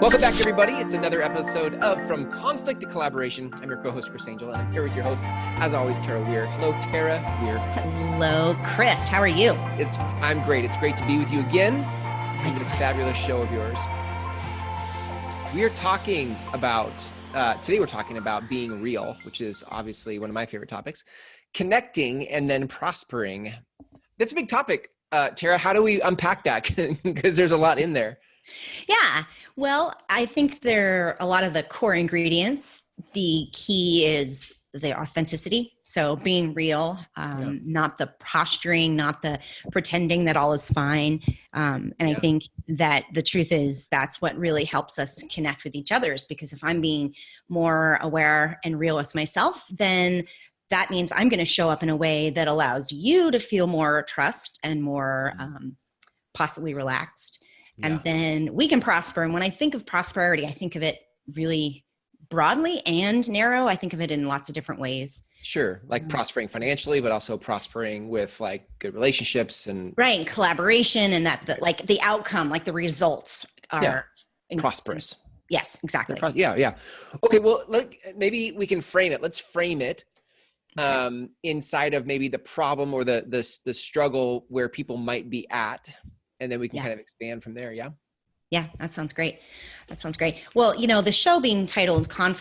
Welcome back, everybody. It's another episode of From Conflict to Collaboration. I'm your co-host, Chris Angel, and I'm here with your host, as always, Tara Weir. Hello, Tara Weir. Hello, Chris. How are you? I'm great. It's great to be with you again in this fabulous show of yours. We are talking about, today we're talking about being real, which is obviously one of my favorite topics, connecting and then prospering. That's a big topic. Tara, how do we unpack that? Because there's a lot in there. Yeah. Well, I think there are a lot of the core ingredients. The key is the authenticity. So being real, not the posturing, not the pretending that all is fine. I think that the truth is that's what really helps us connect with each other, is because if I'm being more aware and real with myself, then that means I'm going to show up in a way that allows you to feel more trust and more possibly relaxed. And then we can prosper. And when I think of prosperity, I think of it really broadly and narrow. I think of it in lots of different ways. Sure. Like prospering financially, but also prospering with like good relationships and right. And collaboration, and that the outcome, like the results are prosperous. Yes, exactly. Yeah. Okay. Well, maybe we can frame it. Let's frame it inside of maybe the problem or the struggle where people might be at. And then we can kind of expand from there. Yeah. Yeah. That sounds great. Well, the show being titled From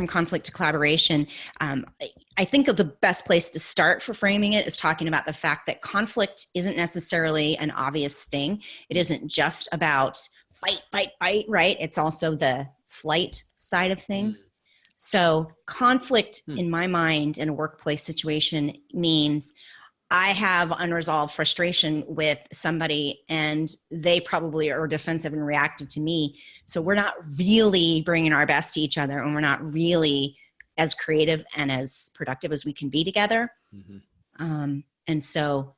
Conflict to Collaboration, I think of the best place to start for framing it is talking about the fact that conflict isn't necessarily an obvious thing. It isn't just about fight, right? It's also the flight side of things. So conflict in my mind in a workplace situation means I have unresolved frustration with somebody and they probably are defensive and reactive to me. So we're not really bringing our best to each other, and we're not really as creative and as productive as we can be together. And so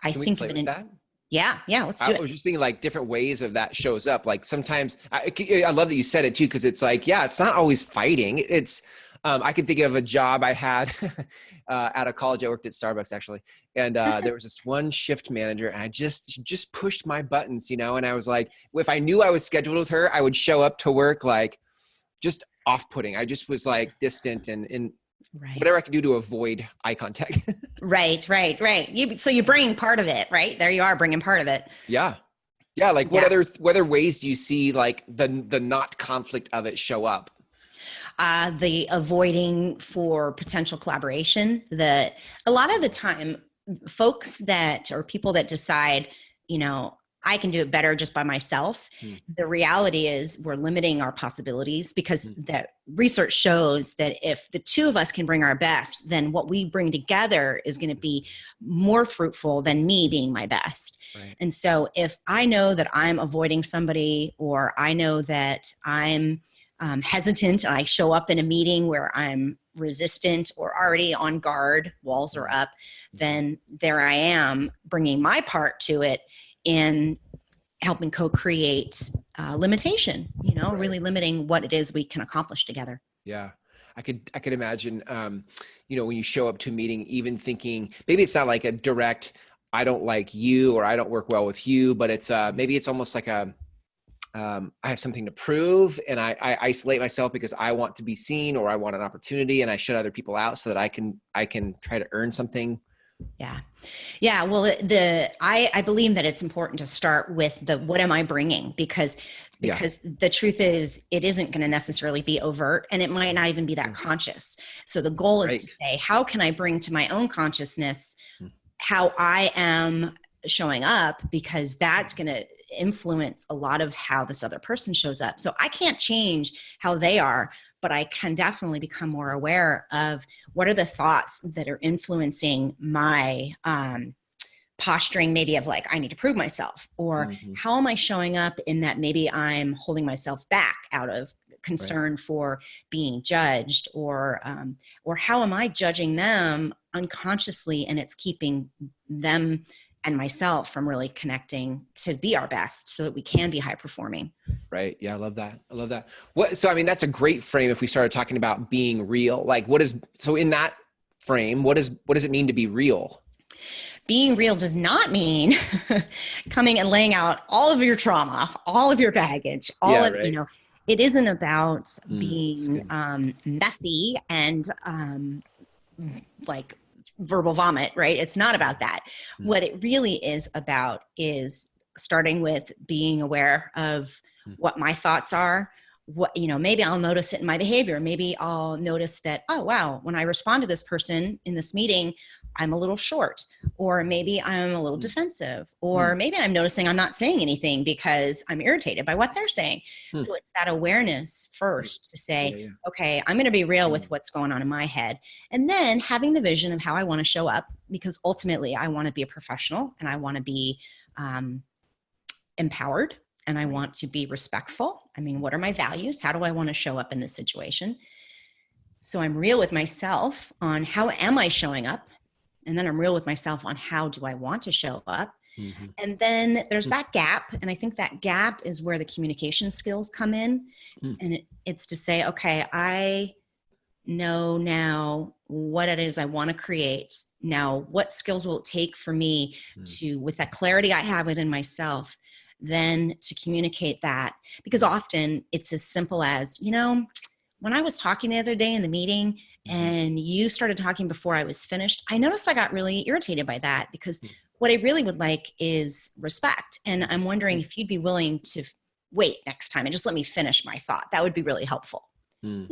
I think of it in that. Yeah, let's do it. I was just thinking like different ways of that shows up. Like sometimes I love that you said it too, because it's like, it's not always fighting. It's I can think of a job I had out of college. I worked at Starbucks actually. And there was this one shift manager, and I just pushed my buttons, and I was like, if I knew I was scheduled with her, I would show up to work like just off-putting. I just was like distant and whatever I could do to avoid eye contact. Right. So you're bringing part of it, right? There you are bringing part of it. Yeah. Like what other ways do you see like the not conflict of it show up? The avoiding for potential collaboration. A lot of the time, folks or people that decide, I can do it better just by myself. The reality is we're limiting our possibilities, because the research shows that if the two of us can bring our best, then what we bring together is going to be more fruitful than me being my best. Right. And so if I know that I'm avoiding somebody, or I know that I'm hesitant, and I show up in a meeting where I'm resistant or already on guard, walls are up, then there I am bringing my part to it in helping co-create limitation, really limiting what it is we can accomplish together. Yeah. I could imagine, when you show up to a meeting, even thinking, maybe it's not like a direct, I don't like you, or I don't work well with you, but it's maybe it's almost like I have something to prove, and I isolate myself because I want to be seen, or I want an opportunity, and I shut other people out so that I can try to earn something. Yeah. Well, I believe that it's important to start with what am I bringing? Because the truth is it isn't going to necessarily be overt, and it might not even be that conscious. So the goal is to say, how can I bring to my own consciousness how I am showing up, because that's going to influence a lot of how this other person shows up. So I can't change how they are, but I can definitely become more aware of what are the thoughts that are influencing my posturing, maybe of like, I need to prove myself, or how am I showing up in that maybe I'm holding myself back out of concern for being judged, or how am I judging them unconsciously, and it's keeping them and myself from really connecting to be our best so that we can be high performing. Right. Yeah. I love that. So, that's a great frame. If we started talking about being real, like so in that frame, what does it mean to be real? being real does not mean coming and laying out all of your trauma, all of your baggage, it isn't about being messy and like verbal vomit, right? It's not about that. What it really is about is starting with being aware of what my thoughts are. What, maybe I'll notice it in my behavior. Maybe I'll notice that, oh, wow, when I respond to this person in this meeting, I'm a little short, or maybe I'm a little defensive, or maybe I'm noticing I'm not saying anything because I'm irritated by what they're saying. So it's that awareness first to say, okay, I'm going to be real with what's going on in my head. And then having the vision of how I want to show up, because ultimately I want to be a professional and I want to be empowered. And I want to be respectful. I mean, what are my values? How do I want to show up in this situation? So I'm real with myself on how am I showing up? And then I'm real with myself on how do I want to show up? And then there's that gap. And I think that gap is where the communication skills come in. And it's to say, okay, I know now what it is I want to create. Now, what skills will it take for me to, with that clarity I have within myself, then to communicate that? Because often it's as simple as, when I was talking the other day in the meeting and you started talking before I was finished, I noticed I got really irritated by that, because what I really would like is respect. And I'm wondering if you'd be willing to wait next time and just let me finish my thought. That would be really helpful. So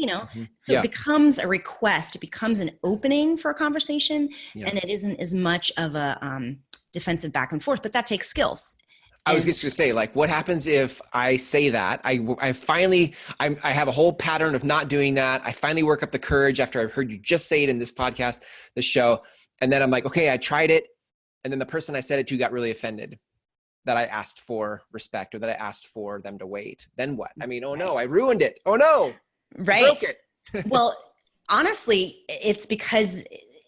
it becomes a request. It becomes an opening for a conversation, and it isn't as much of a defensive back and forth, but that takes skills. I was just going to say, like, what happens if I say that? I finally have a whole pattern of not doing that. I finally work up the courage after I've heard you just say it in this podcast, this show. And then I'm like, okay, I tried it. And then the person I said it to got really offended that I asked for respect, or that I asked for them to wait. Then what? I mean, oh no, I ruined it. Oh no, I broke it. Well, honestly, it's because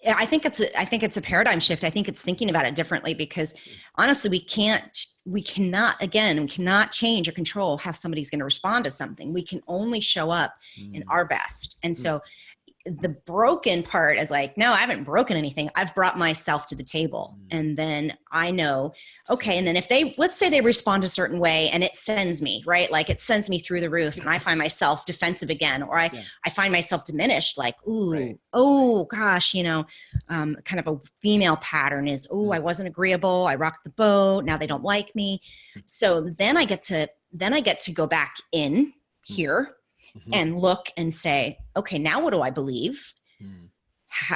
I think it's a paradigm shift. I think it's thinking about it differently, because honestly, we cannot change or control how somebody's going to respond to something. We can only show up in our best. And so the broken part is like, no, I haven't broken anything. I've brought myself to the table. And then I know, okay. And then if let's say they respond a certain way and it sends me, right? Like it sends me through the roof and I find myself defensive again, or I find myself diminished, like, oh gosh, kind of a female pattern is, I wasn't agreeable. I rocked the boat. Now they don't like me. So then I get to go back in here and look and say, okay, now what do I believe?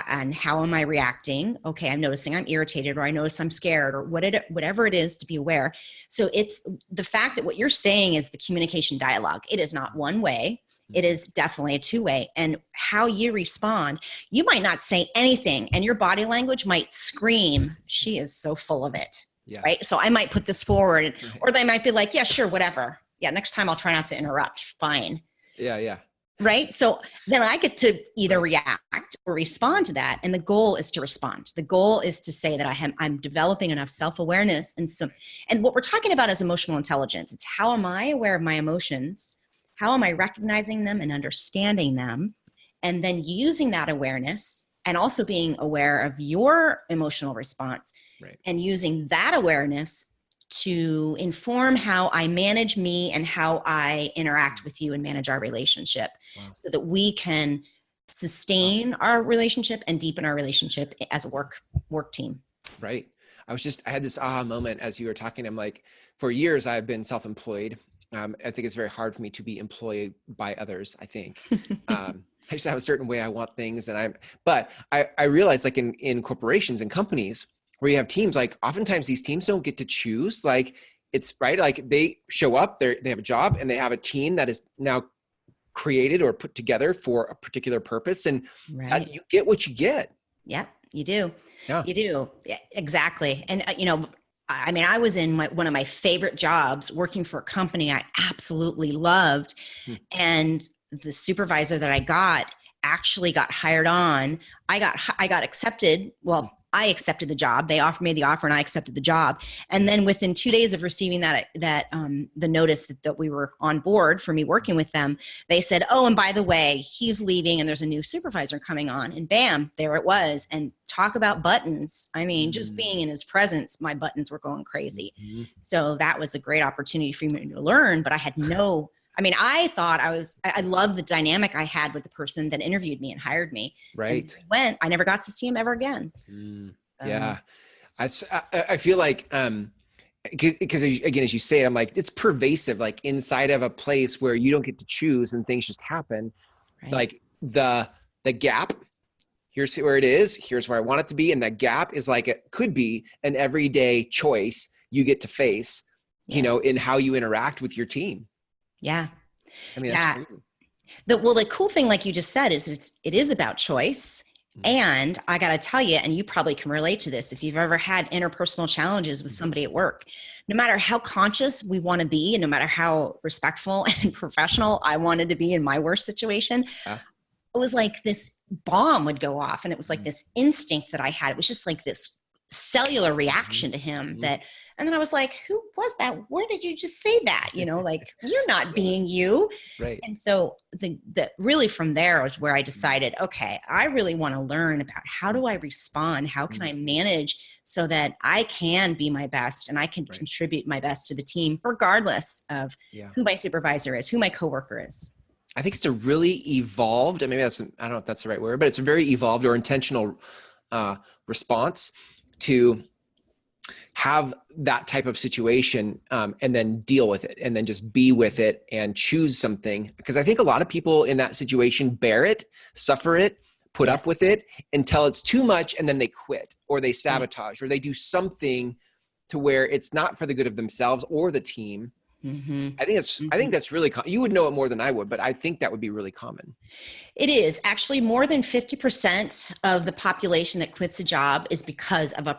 And how am I reacting? Okay, I'm noticing I'm irritated, or I notice I'm scared, or whatever it is, to be aware. So it's the fact that what you're saying is the communication dialogue. It is not one way. It is definitely a two-way. And how you respond, you might not say anything and your body language might scream, she is so full of it, right? So I might put this forward, or they might be like, yeah, sure, whatever. Yeah, next time I'll try not to interrupt. Fine. Yeah. Right. So then I get to either react or respond to that. And the goal is to respond. The goal is to say that I'm developing enough self-awareness. And what we're talking about is emotional intelligence. It's how am I aware of my emotions? How am I recognizing them and understanding them? And then using that awareness, and also being aware of your emotional response, and using that awareness to inform how I manage me and how I interact with you and manage our relationship, so that we can sustain our relationship and deepen our relationship as a work team. Right. I had this aha moment as you were talking. I'm like, for years I've been self-employed. I think it's very hard for me to be employed by others. I think I just have a certain way I want things, but I realize, like in corporations and companies where you have teams, like oftentimes these teams don't get to choose. Like it's right. Like they show up, they have a job, and they have a team that is now created or put together for a particular purpose, and you get what you get. Yep, you do. Yeah. You do. Yeah, exactly. And I mean, I was in one of my favorite jobs, working for a company I absolutely loved. And the supervisor that I got actually got hired on. I got accepted. Well, I accepted the job. They made the offer and I accepted the job. And then within 2 days of receiving the notice that we were on board for me working with them, they said, oh, and by the way, he's leaving and there's a new supervisor coming on, and bam, there it was. And talk about buttons. I mean, just being in his presence, my buttons were going crazy. So that was a great opportunity for me to learn, but I had I thought I loved the dynamic I had with the person that interviewed me and hired me. Right. And I never got to see him ever again. Yeah. I feel like, because again, as you say it, I'm like, it's pervasive, like inside of a place where you don't get to choose and things just happen. Right. Like the gap, here's where it is, here's where I want it to be. And that gap is like, it could be an everyday choice you get to face, you know, in how you interact with your team. Yeah. I mean, that's crazy. The cool thing, like you just said, is it is about choice. And I got to tell you, and you probably can relate to this, if you've ever had interpersonal challenges with somebody at work, no matter how conscious we want to be, and no matter how respectful and professional I wanted to be in my worst situation, it was like this bomb would go off. And it was like this instinct that I had. It was just like this cellular reaction to him and then I was like, who was that? Where did you just say that? You know, like, you're not being you. Right. And so the really from there was where I decided, okay, I really want to learn about how do I respond? How can I manage so that I can be my best and I can contribute my best to the team, regardless of who my supervisor is, who my coworker is. I think it's a really evolved, and maybe I don't know if that's the right word, but it's a very evolved or intentional response to have that type of situation, and then deal with it, and then just be with it and choose something. Because I think a lot of people in that situation bear it, suffer it, put up with it until it's too much, and then they quit or they sabotage or they do something to where it's not for the good of themselves or the team. I think that's really common. You would know it more than I would, but I think that would be really common. It is actually more than 50% of the population that quits a job is because of a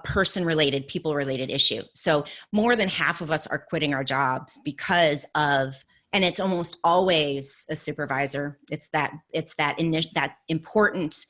person-related, people-related issue. So more than half of us are quitting our jobs because of, and it's almost always a supervisor. It's that important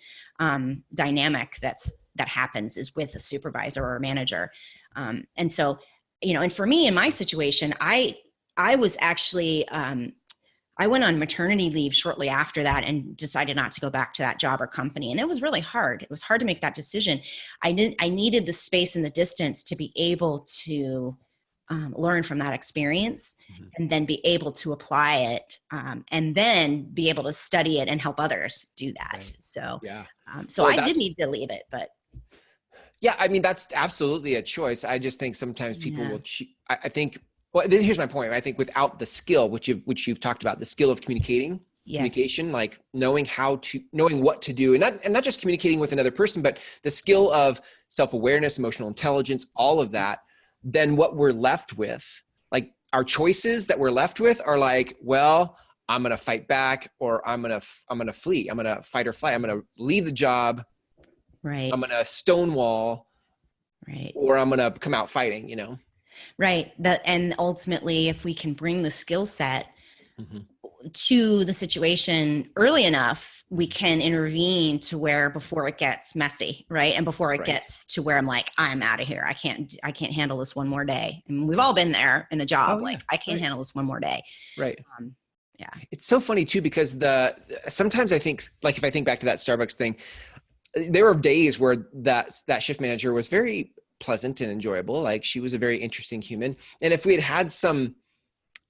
dynamic that happens is with a supervisor or a manager. And so, you know, and for me in my situation, I was actually, I went on maternity leave shortly after that and decided not to go back to that job or company. And it was really hard. It was hard to make that decision. I needed the space and the distance to be able to learn from that experience and then be able to apply it, and then be able to study it and help others do that. Right. So, I did need to leave it, but. Yeah, I mean, that's absolutely a choice. I just think sometimes people will, I think, well, here's my point. I think without the skill, which you've talked about, the skill of communication, like knowing what to do, and not just communicating with another person, but the skill of self-awareness, emotional intelligence, all of that, then what we're left with, like our choices that we're left with are like, well, I'm going to fight back, or I'm going to flee. I'm going to fight or flight. I'm going to leave the job. Right. I'm going to stonewall. Right. Or I'm going to come out fighting, you know? Right. And ultimately, if we can bring the skill set to the situation early enough, we can intervene to where before it gets messy, right? And before it gets to where I'm like, I'm out of here. I can't handle this one more day. And we've all been there in a job. I can't handle this one more day. Right. Yeah. It's so funny too, because sometimes I think, like, if I think back to that Starbucks thing, there were days where that shift manager was very pleasant and enjoyable. Like, she was a very interesting human. And if we had some,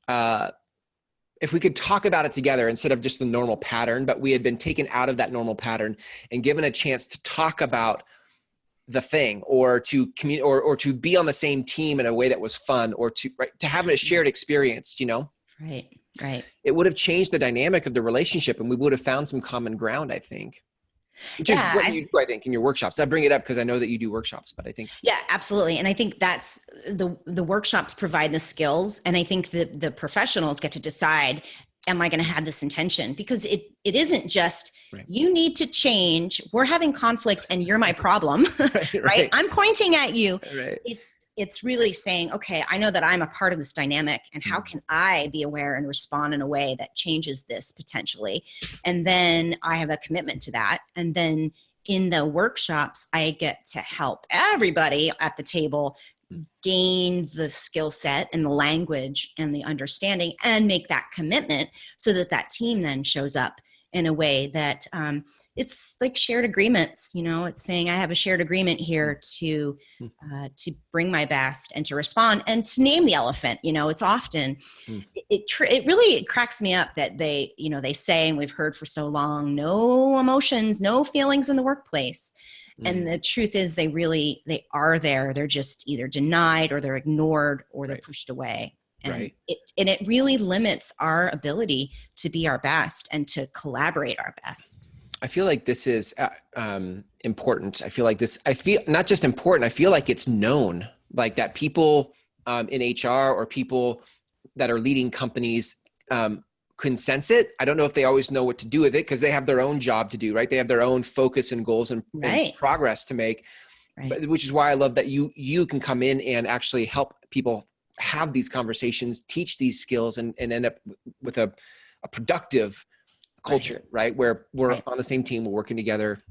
if we could talk about it together instead of just the normal pattern, but we had been taken out of that normal pattern and given a chance to talk about the thing, or to communicate, or to be on the same team in a way that was fun, or to have a shared experience, you know? Right. It would have changed the dynamic of the relationship, and we would have found some common ground, I think. Which is what you do, I think, in your workshops. I bring it up because I know that you do workshops, but I think. Yeah, absolutely. And I think that's the workshops provide the skills. And I think the professionals get to decide, am I going to have this intention? Because it isn't just, you need to change. We're having conflict and you're my problem, right? I'm pointing at you. Right. It's really saying, okay, I know that I'm a part of this dynamic, and how can I be aware and respond in a way that changes this potentially? And then I have a commitment to that. And then in the workshops, I get to help everybody at the table gain the skill set and the language and the understanding and make that commitment so that that team then shows up in a way that it's like shared agreements. It's saying I have a shared agreement here to bring my best and to respond and to name the elephant. It's often it really cracks me up that they say, and we've heard for so long, no emotions, no feelings in the workplace. And the truth is they are there. They're just either denied or they're ignored or they're pushed away. And it really limits our ability to be our best and to collaborate our best. I feel like this is important. I feel not just important, I feel like it's known, like that people in HR or people that are leading companies can sense it. I don't know if they always know what to do with it because they have their own job to do, right? They have their own focus and goals and progress to make, but, which is why I love that you can come in and actually help people have these conversations, teach these skills, and end up with a productive culture, right? Where we're on the same team, we're working together.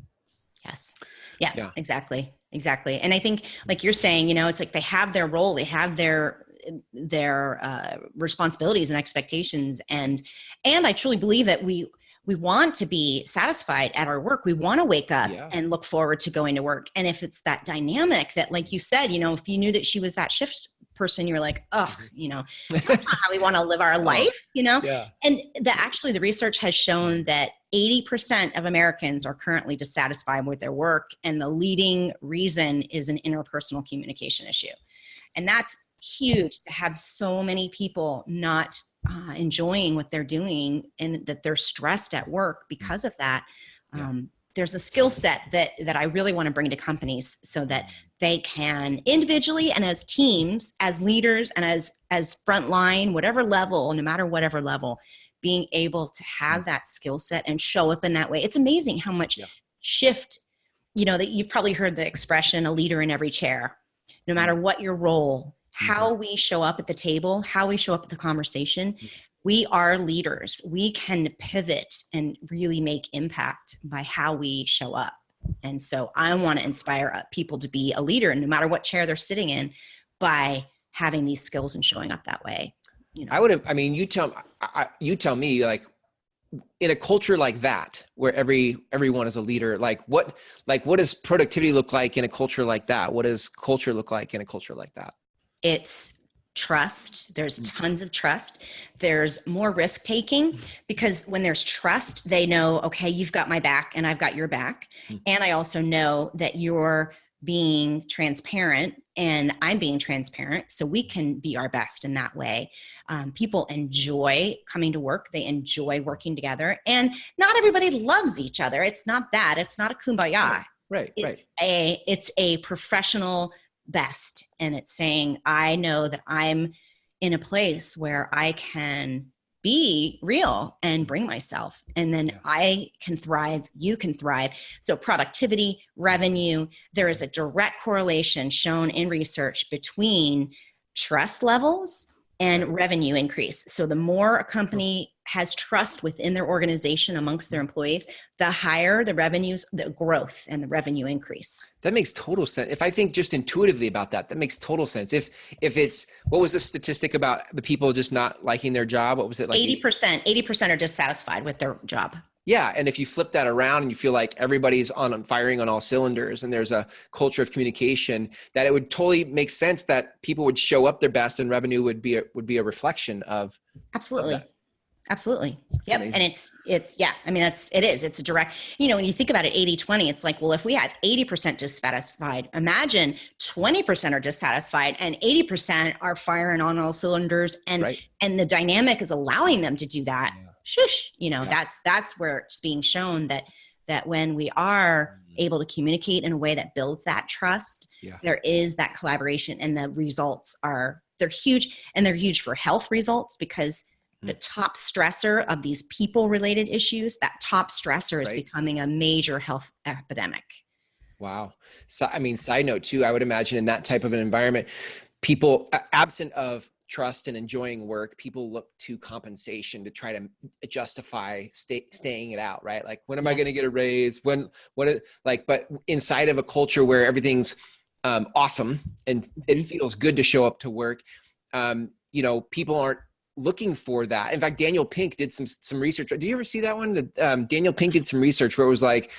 Yes. Yeah, exactly. And I think, like you're saying, it's like they have their role, they have their responsibilities and expectations. And I truly believe that we want to be satisfied at our work. We want to wake up and look forward to going to work. And if it's that dynamic that, like you said, if you knew that she was that shift person, you're like, that's not how we want to live our life, And actually the research has shown that 80% of Americans are currently dissatisfied with their work. And the leading reason is an interpersonal communication issue. And that's huge to have so many people not enjoying what they're doing and that they're stressed at work because of that. There's a skill set that I really want to bring to companies so that they can individually and as teams, as leaders and as frontline, whatever level, no matter whatever level, being able to have that skill set and show up in that way. It's amazing how much shift, that you've probably heard the expression, a leader in every chair, no matter what your role, how we show up at the table, how we show up at the conversation. We are leaders. We can pivot and really make impact by how we show up. And so I want to inspire people to be a leader, no matter what chair they're sitting in, by having these skills and showing up that way. You tell me, like, in a culture like that, where everyone is a leader, what does productivity look like in a culture like that? What does culture look like in a culture like that? It's trust. There's tons of trust. There's more risk taking because when there's trust, they know, okay, you've got my back and I've got your back. And I also know that you're being transparent and I'm being transparent. So we can be our best in that way. People enjoy coming to work. They enjoy working together, and not everybody loves each other. It's not that. It's not a kumbaya. Right. It's a professional best. And it's saying, I know that I'm in a place where I can be real and bring myself, and then I can thrive, you can thrive. So productivity, revenue, there is a direct correlation shown in research between trust levels and revenue increase. So the more a company has trust within their organization amongst their employees, the higher the revenues, the growth and the revenue increase. That makes total sense. If I think just intuitively about that makes total sense. If it's, what was the statistic about the people just not liking their job? What was it like? 80% are dissatisfied with their job. Yeah. And if you flip that around and you feel like everybody's firing on all cylinders and there's a culture of communication, that it would totally make sense that people would show up their best and revenue would be a reflection of. Absolutely. Of that. Absolutely. Yep. And it's a direct, when you think about it, 80-20, it's like, well, if we have 80% dissatisfied, imagine 20% are dissatisfied and 80% are firing on all cylinders. And the dynamic is allowing them to do that. Shush, that's where it's being shown that when we are able to communicate in a way that builds that trust, there is that collaboration, and the results they're huge, and they're huge for health results, because the top stressor of these people related issues, that top stressor is becoming a major health epidemic. Wow. So, side note too, I would imagine in that type of an environment, people absent of trust and enjoying work, people look to compensation to try to justify staying it out, right? Like, when am I going to get a raise? But inside of a culture where everything's awesome and it feels good to show up to work, people aren't looking for that. In fact, Daniel Pink did some research. Did you ever see that one? Daniel Pink did some research where it was like,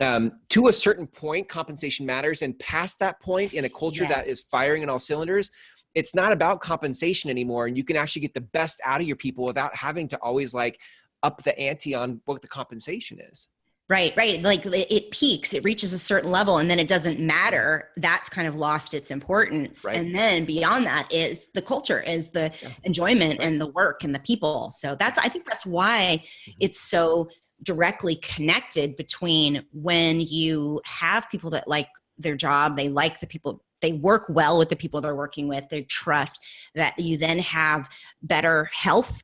to a certain point, compensation matters. And past that point, in a culture that is firing on all cylinders, it's not about compensation anymore. And you can actually get the best out of your people without having to always like up the ante on what the compensation is. Right. Like, it peaks, it reaches a certain level, and then it doesn't matter. That's kind of lost its importance. Right. And then beyond that is the culture, is the enjoyment and the work and the people. So I think that's why it's so directly connected between when you have people that like their job, they like the people, they work well with the people they're working with, they trust, that you then have better health,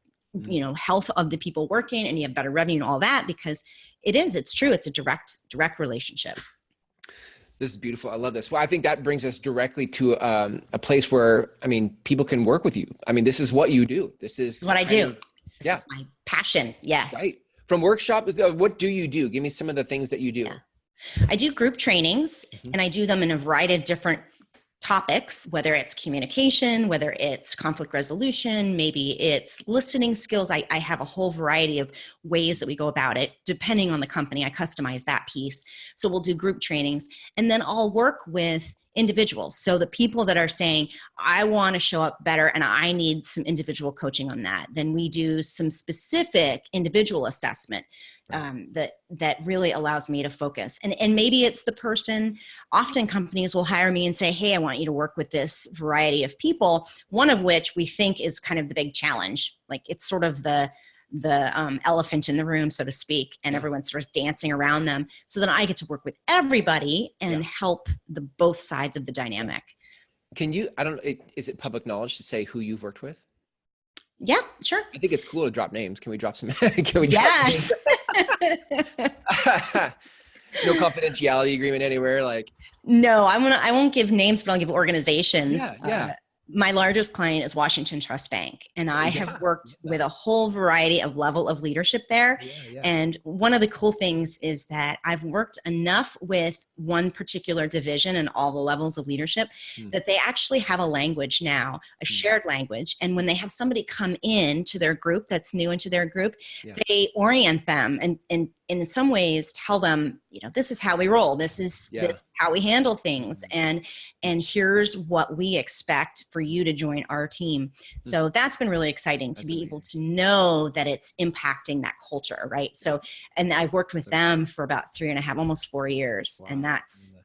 health of the people working, and you have better revenue and all that, because it's true. It's a direct relationship. This is beautiful. I love this. Well, I think that brings us directly to a place where, people can work with you. This is what you do. This is what I do. This is my passion. Yes. Right. From workshops, what do you do? Give me some of the things that you do. Yeah. I do group trainings, and I do them in a variety of different topics, whether it's communication, whether it's conflict resolution, maybe it's listening skills. I have a whole variety of ways that we go about it. Depending on the company, I customize that piece. So we'll do group trainings, and then I'll work with individuals. So the people that are saying, I want to show up better and I need some individual coaching on that. Then we do some specific individual assessment that really allows me to focus. And maybe it's the person. Often companies will hire me and say, hey, I want you to work with this variety of people, one of which we think is kind of the big challenge. Like, it's sort of the elephant in the room, so to speak, and everyone's sort of dancing around them. So then I get to work with everybody and help both sides of the dynamic. Can you, is it public knowledge to say who you've worked with? Yeah, sure. I think it's cool to drop names. Can we drop some? Yes. No confidentiality agreement anywhere. Like, no, I won't give names, but I'll give organizations. Yeah. My largest client is Washington Trust Bank, and I have worked with a whole variety of level of leadership there. And one of the cool things is that I've worked enough with one particular division and all the levels of leadership that they actually have a language now, a shared language. And when they have somebody come in to their group that's new into their group, they orient them and in some ways tell them, this is how we roll. This is how we handle things. And here's what we expect for you to join our team. So that's been really exciting to be able to know that it's impacting that culture. Right. So, and I've worked with them for about 3.5, almost 4 years. Wow. And that's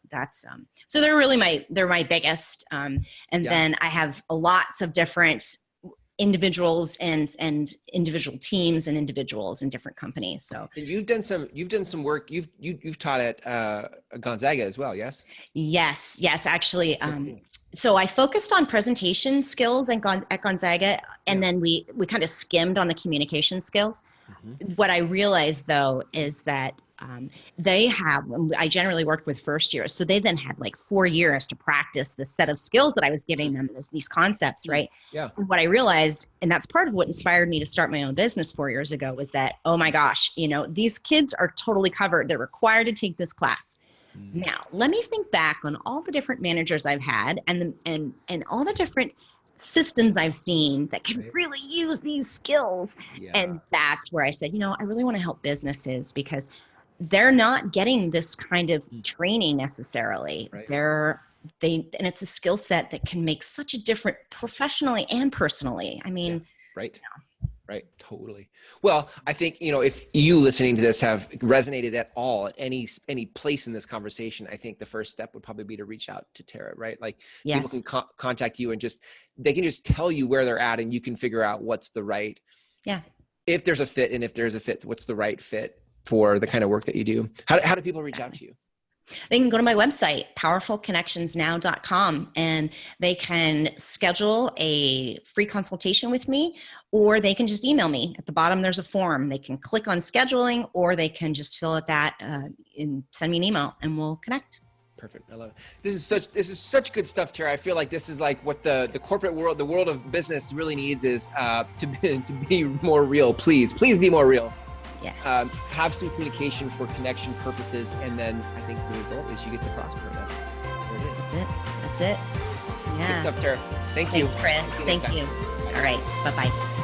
so they're really my biggest. Then I have lots of different individuals and individual teams and individuals in different companies. So and you've done some work. You've taught at Gonzaga as well. Yes. Yes. Actually, so I focused on presentation skills at Gonzaga, and then we kind of skimmed on the communication skills. What I realized though is that I generally worked with first years. So they then had like 4 years to practice the set of skills that I was giving them, these concepts, right? Yeah. And what I realized, and that's part of what inspired me to start my own business 4 years ago, was that, oh my gosh, these kids are totally covered. They're required to take this class. Now, let me think back on all the different managers I've had and all the different systems I've seen that can really use these skills. And that's where I said, I really want to help businesses because they're not getting this kind of training necessarily. And it's a skill set that can make such a difference professionally and personally. Right. Totally. Well, I think, if you listening to this have resonated at all at any place in this conversation, I think the first step would probably be to reach out to Tara, right? Like people can contact you and they can just tell you where they're at and you can figure out what's the right, if there's a fit, and if there's a fit, what's the right fit for the kind of work that you do. How do people reach out to you? They can go to my website, powerfulconnectionsnow.com, and they can schedule a free consultation with me, or they can just email me. At the bottom, there's a form. They can click on scheduling, or they can just fill out that and send me an email, and we'll connect. Perfect. I love it. This is such good stuff, Tara. I feel like this is like what the corporate world, the world of business really needs is to be more real. Please be more real. Yes. Have some communication for connection purposes, and then I think the result is you get to prosper. That's what it is. That's it. Awesome. Yeah. Good stuff, Tara. Thank you. Thanks, Chris. Thank you. All right. Bye-bye.